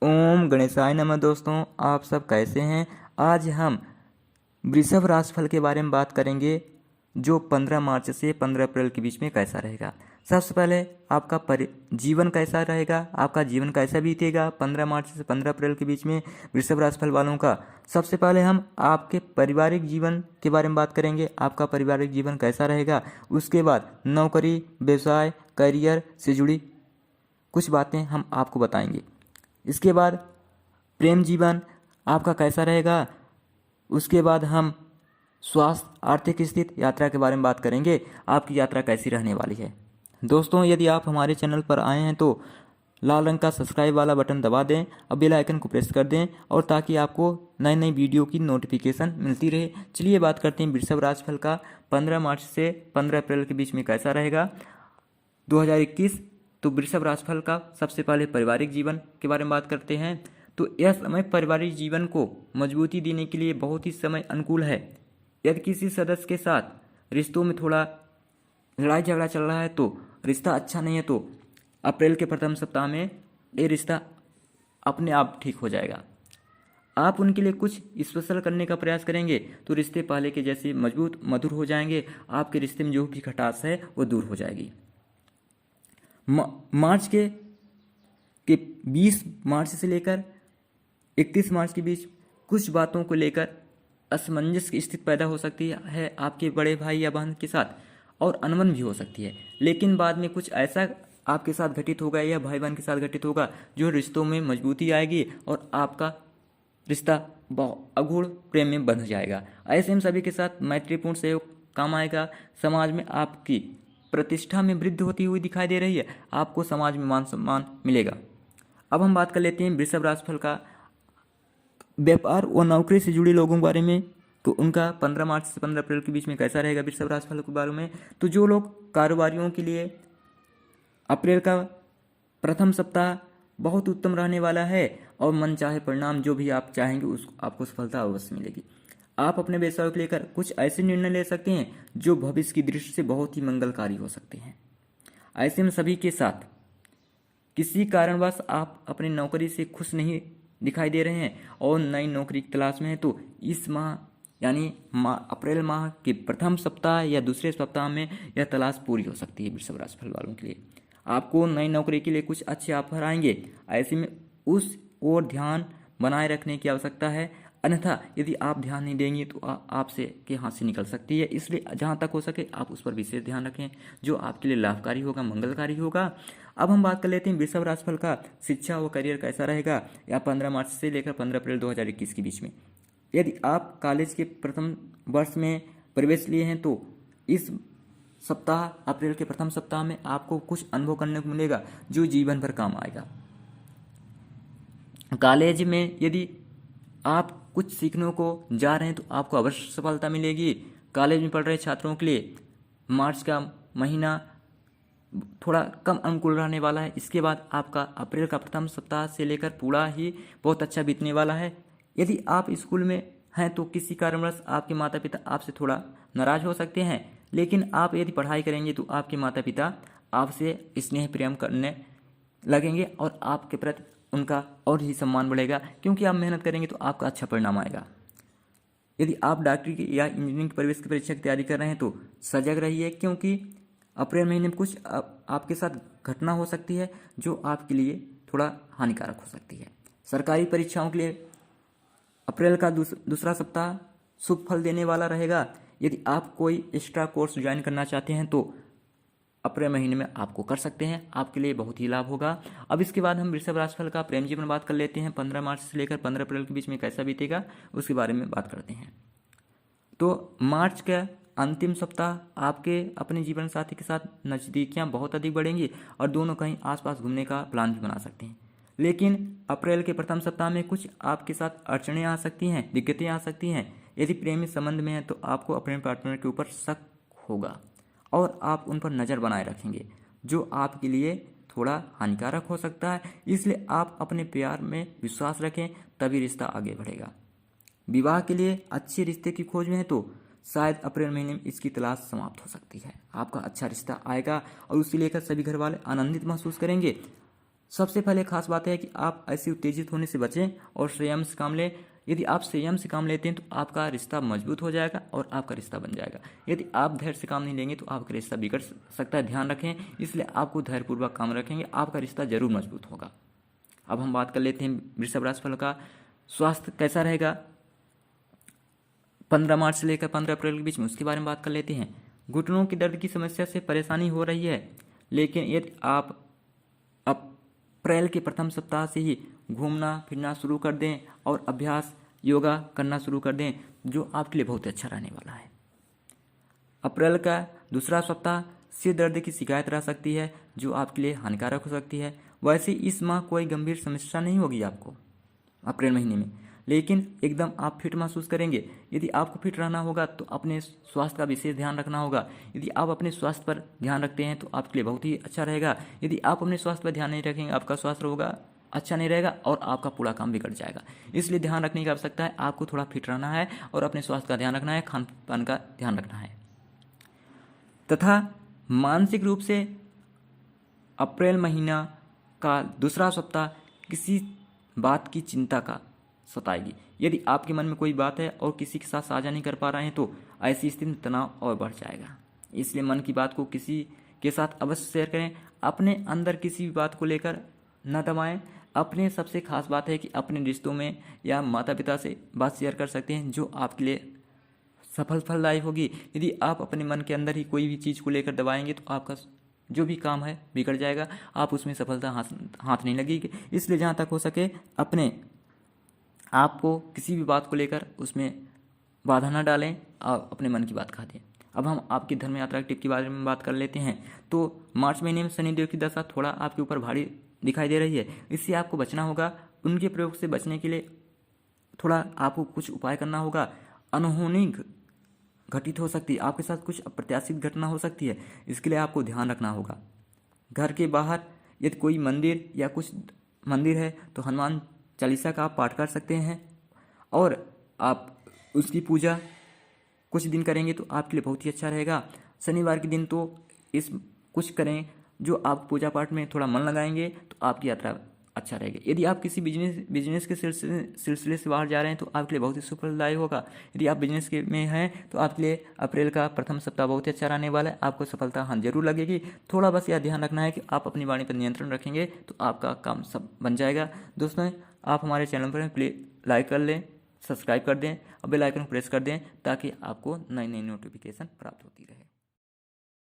ओम गणेशाय नमः। दोस्तों, आप सब कैसे हैं। आज हम वृषभ राशिफल के बारे में बात करेंगे जो 15 मार्च से 15 अप्रैल के बीच में कैसा रहेगा। सबसे पहले आपका जीवन कैसा रहेगा, आपका जीवन कैसा बीतेगा 15 मार्च से 15 अप्रैल के बीच में वृषभ राशिफल वालों का। सबसे पहले हम आपके पारिवारिक जीवन के बारे में बात करेंगे, आपका पारिवारिक जीवन कैसा रहेगा। उसके बाद नौकरी, व्यवसाय, करियर से जुड़ी कुछ बातें हम आपको बताएंगे। इसके बाद प्रेम जीवन आपका कैसा रहेगा। उसके बाद हम स्वास्थ्य, आर्थिक स्थिति, यात्रा के बारे में बात करेंगे, आपकी यात्रा कैसी रहने वाली है। दोस्तों, यदि आप हमारे चैनल पर आए हैं तो लाल रंग का सब्सक्राइब वाला बटन दबा दें और बेल आइकन को प्रेस कर दें, और ताकि आपको नई नई वीडियो की नोटिफिकेशन मिलती रहे। चलिए बात करते हैं वृषभ राशिफल का 15 मार्च से 15 अप्रैल के बीच में कैसा रहेगा 2021। तो वृषभ राशिफल का सबसे पहले पारिवारिक जीवन के बारे में बात करते हैं। तो यह समय पारिवारिक जीवन को मजबूती देने के लिए बहुत ही समय अनुकूल है। यदि किसी सदस्य के साथ रिश्तों में थोड़ा लड़ाई झगड़ा चल रहा है तो रिश्ता अच्छा नहीं है, तो अप्रैल के प्रथम सप्ताह में ये रिश्ता अपने आप ठीक हो जाएगा। आप उनके लिए कुछ स्पेशल करने का प्रयास करेंगे तो रिश्ते पहले के जैसे मजबूत मधुर हो जाएंगे। आपके रिश्ते में जो भी खटास है वो दूर हो जाएगी। मार्च के 20 मार्च से लेकर 31 मार्च के बीच कुछ बातों को लेकर असमंजस की स्थिति पैदा हो सकती है आपके बड़े भाई या बहन के साथ, और अनबन भी हो सकती है। लेकिन बाद में कुछ ऐसा आपके साथ घटित होगा या भाई बहन के साथ घटित होगा जो रिश्तों में मजबूती आएगी और आपका रिश्ता अगूढ़ प्रेम में बंध जाएगा। ऐसे में सभी के साथ मैत्रीपूर्ण सहयोग काम आएगा। समाज में आपकी प्रतिष्ठा में वृद्धि होती हुई दिखाई दे रही है, आपको समाज में मान सम्मान मिलेगा। अब हम बात कर लेते हैं वृषभ राशिफल का व्यापार और नौकरी से जुड़े लोगों के बारे में। तो उनका 15 मार्च से 15 अप्रैल के बीच में कैसा रहेगा वृषभ राशिफल के बारे में। तो जो लोग कारोबारियों के लिए अप्रैल का प्रथम सप्ताह बहुत उत्तम रहने वाला है, और मन चाहे परिणाम जो भी आप चाहेंगे उस आपको सफलता अवश्य मिलेगी। आप अपने व्यवसाय को लेकर कुछ ऐसे निर्णय ले सकते हैं जो भविष्य की दृष्टि से बहुत ही मंगलकारी हो सकते हैं। ऐसे में सभी के साथ किसी कारणवश आप अपनी नौकरी से खुश नहीं दिखाई दे रहे हैं और नई नौकरी की तलाश में हैं, तो इस माह यानी अप्रैल माह के प्रथम सप्ताह या दूसरे सप्ताह में यह तलाश पूरी हो सकती है वृषभ राशिफल वालों के लिए। आपको नई नौकरी के लिए कुछ अच्छे ऑफर आएंगे। ऐसे में उस ओर ध्यान बनाए रखने की आवश्यकता है, अन्यथा यदि आप ध्यान नहीं देंगे तो आपसे के हाथ से निकल सकती है। इसलिए जहाँ तक हो सके आप उस पर विशेष ध्यान रखें जो आपके लिए लाभकारी होगा, मंगलकारी होगा। अब हम बात कर लेते हैं वृषभ राशिफल का शिक्षा व करियर कैसा रहेगा या 15 मार्च से लेकर 15 अप्रैल 2021 के बीच में। यदि आप कॉलेज के प्रथम वर्ष में प्रवेश लिए हैं तो इस सप्ताह अप्रैल के प्रथम सप्ताह में आपको कुछ अनुभव करने को मिलेगा जो जीवन भर काम आएगा। कॉलेज में यदि आप कुछ सीखने को जा रहे हैं तो आपको अवश्य सफलता मिलेगी। कॉलेज में पढ़ रहे छात्रों के लिए मार्च का महीना थोड़ा कम अनुकूल रहने वाला है। इसके बाद आपका अप्रैल का प्रथम सप्ताह से लेकर पूरा ही बहुत अच्छा बीतने वाला है। यदि आप स्कूल में हैं तो किसी कारणवश आपके माता पिता आपसे थोड़ा नाराज हो सकते हैं, लेकिन आप यदि पढ़ाई करेंगे तो आपके माता पिता आपसे स्नेह प्रेम करने लगेंगे और आपके प्रति उनका और ही सम्मान बढ़ेगा, क्योंकि आप मेहनत करेंगे तो आपका अच्छा परिणाम आएगा। यदि आप डॉक्टरी की या इंजीनियरिंग की प्रवेश की परीक्षा की तैयारी कर रहे हैं तो सजग रहिए, क्योंकि अप्रैल महीने में कुछ आपके साथ घटना हो सकती है जो आपके लिए थोड़ा हानिकारक हो सकती है। सरकारी परीक्षाओं के लिए अप्रैल का दूसरा सप्ताह शुभ फल देने वाला रहेगा। यदि आप कोई एक्स्ट्रा कोर्स ज्वाइन करना चाहते हैं तो अप्रैल महीने में आपको कर सकते हैं, आपके लिए बहुत ही लाभ होगा। अब इसके बाद हम वृषभ राशिफल का प्रेम जीवन बात कर लेते हैं। 15 मार्च से लेकर 15 अप्रैल के बीच में कैसा बीतेगा उसके बारे में बात करते हैं। तो मार्च का अंतिम सप्ताह आपके अपने जीवन साथी के साथ नज़दीकियाँ बहुत अधिक बढ़ेंगी और दोनों कहीं आसपास घूमने का प्लान भी बना सकते हैं। लेकिन अप्रैल के प्रथम सप्ताह में कुछ आपके साथ अड़चनें आ सकती हैं, दिक्कतें आ सकती हैं। यदि प्रेमी संबंध में है तो आपको अपने पार्टनर के ऊपर शक होगा और आप उन पर नज़र बनाए रखेंगे जो आपके लिए थोड़ा हानिकारक हो सकता है। इसलिए आप अपने प्यार में विश्वास रखें, तभी रिश्ता आगे बढ़ेगा। विवाह के लिए अच्छे रिश्ते की खोज में है तो शायद अप्रैल महीने में इसकी तलाश समाप्त हो सकती है। आपका अच्छा रिश्ता आएगा और उसे लेकर सभी घर वाले आनंदित महसूस करेंगे। सबसे पहले खास बात है कि आप ऐसे उत्तेजित होने से बचें और संयम से काम लें। यदि आप संयम से काम लेते हैं तो आपका रिश्ता मजबूत हो जाएगा और आपका रिश्ता बन जाएगा। यदि आप धैर्य से काम नहीं लेंगे तो आपका रिश्ता बिगड़ सकता है, ध्यान रखें। इसलिए आपको धैर्यपूर्वक काम रखेंगे, आपका रिश्ता जरूर मजबूत होगा। अब हम बात कर लेते हैं वृषभ राशिफल का। स्वास्थ्य कैसा रहेगा 15 मार्च से लेकर 15 अप्रैल के बीच में, उसके बारे में बात कर लेते हैं। घुटनों की दर्द की समस्या से परेशानी हो रही है, लेकिन यदि आप अप्रैल के प्रथम सप्ताह से ही घूमना फिरना शुरू कर दें और अभ्यास योगा करना शुरू कर दें, जो आपके लिए बहुत अच्छा रहने वाला है। अप्रैल का दूसरा सप्ताह सिर दर्द की शिकायत रह सकती है, जो आपके लिए हानिकारक हो सकती है। वैसे इस माह कोई गंभीर समस्या नहीं होगी आपको अप्रैल महीने में, लेकिन एकदम आप फिट महसूस करेंगे। यदि आपको फिट रहना होगा तो अपने स्वास्थ्य का विशेष ध्यान रखना होगा। यदि आप अपने स्वास्थ्य पर ध्यान रखते हैं तो आपके लिए बहुत ही अच्छा रहेगा। यदि आप अपने स्वास्थ्य पर ध्यान नहीं रखेंगे, आपका स्वास्थ्य होगा अच्छा नहीं रहेगा और आपका पूरा काम बिगड़ जाएगा। इसलिए ध्यान रखने की आवश्यकता है, आपको थोड़ा फिट रहना है और अपने स्वास्थ्य का ध्यान रखना है, खान पान का ध्यान रखना है। तथा मानसिक रूप से अप्रैल महीना का दूसरा सप्ताह किसी बात की चिंता का सताएगी। यदि आपके मन में कोई बात है और किसी के साथ साझा नहीं कर पा रहे हैं तो ऐसी स्थिति में तनाव और बढ़ जाएगा। इसलिए मन की बात को किसी के साथ अवश्य शेयर करें। अपने अंदर किसी भी बात को लेकर न दबाएं। अपने सबसे खास बात है कि अपने रिश्तों में या माता पिता से बात शेयर कर सकते हैं, जो आपके लिए सफल फलदायी होगी। यदि आप अपने मन के अंदर ही कोई भी चीज़ को लेकर दबाएंगे तो आपका जो भी काम है बिगड़ जाएगा, आप उसमें सफलता हाथ नहीं लगेगी। इसलिए जहाँ तक हो सके अपने आपको किसी भी बात को लेकर उसमें बाधा न डालें और अपने मन की बात कह दें। अब हम आपकी धर्म यात्रा की टिप के बारे में बात कर लेते हैं। तो मार्च महीने में शनिदेव की दशा थोड़ा आपके ऊपर भारी दिखाई दे रही है, इससे आपको बचना होगा। उनके प्रयोग से बचने के लिए थोड़ा आपको कुछ उपाय करना होगा। अनहोनी घटित हो सकती है, आपके साथ कुछ अप्रत्याशित घटना हो सकती है, इसके लिए आपको ध्यान रखना होगा। घर के बाहर यदि कोई मंदिर या कुछ मंदिर है तो हनुमान चालीसा का आप पाठ कर सकते हैं और आप उसकी पूजा कुछ दिन करेंगे तो आपके लिए बहुत ही अच्छा रहेगा। शनिवार के दिन तो इस कुछ करें जो आप पूजा पाठ में थोड़ा मन लगाएंगे तो आपकी यात्रा अच्छा रहेगा। यदि आप किसी बिजनेस के सिलसिले से बाहर जा रहे हैं तो आपके लिए बहुत ही सफलदायी होगा। यदि आप बिजनेस के में हैं तो आपके लिए अप्रैल का प्रथम सप्ताह बहुत ही अच्छा रहने वाला है, आपको सफलता हाँ जरूर लगेगी। थोड़ा बस यह ध्यान रखना है कि आप अपनी वाणी पर नियंत्रण रखेंगे तो आपका काम सब बन जाएगा। दोस्तों, आप हमारे चैनल पर प्लीज लाइक कर लें, सब्सक्राइब कर दें और बेल आइकन प्रेस कर दें ताकि आपको नई नई नोटिफिकेशन प्राप्त होती रहे।